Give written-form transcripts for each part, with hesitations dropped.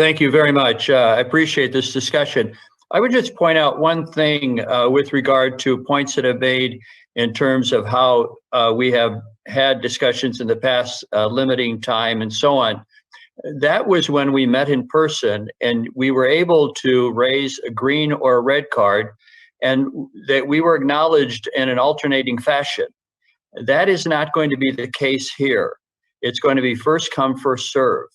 Thank you very much. I appreciate this discussion. I would just point out one thing with regard to points that have made in terms of how we have had discussions in the past, limiting time and so on. That was when we met in person and we were able to raise a green or a red card, and that we were acknowledged in an alternating fashion. That is not going to be the case here. It's going to be first come, first serve.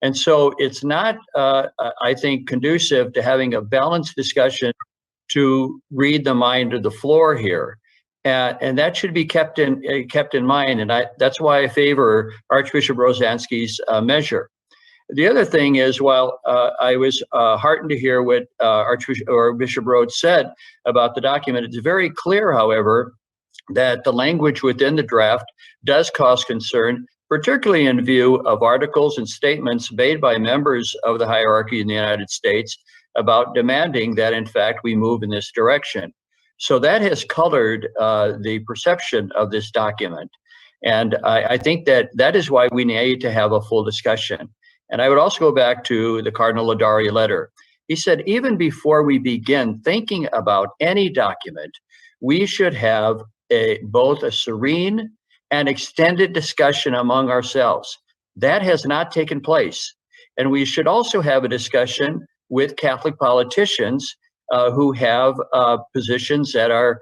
And so it's not, I think, conducive to having a balanced discussion to read the mind of the floor here. And that should be kept in mind. And that's why I favor Archbishop Rozansky's measure. The other thing is, while I was heartened to hear what Bishop Rhodes said about the document, it's very clear, however, that the language within the draft does cause concern, particularly in view of articles and statements made by members of the hierarchy in the United States about demanding that, in fact, we move in this direction. So that has colored the perception of this document. And I think that is why we need to have a full discussion. And I would also go back to the Cardinal Ladari letter. He said, even before we begin thinking about any document, we should have both a serene and extended discussion among ourselves. That has not taken place. And we should also have a discussion with Catholic politicians who have positions that are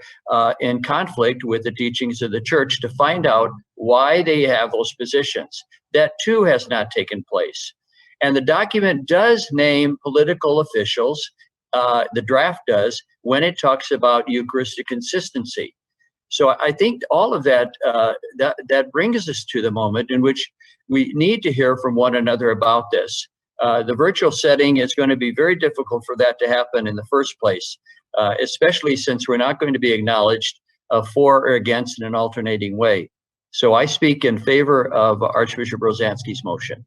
in conflict with the teachings of the church to find out why they have those positions. That too has not taken place. And the document does name political officials, the draft does, when it talks about Eucharistic consistency. So I think all of that, that brings us to the moment in which we need to hear from one another about this. The virtual setting is going to be very difficult for that to happen in the first place, especially since we're not going to be acknowledged for or against in an alternating way. So I speak in favor of Archbishop Rozansky's motion.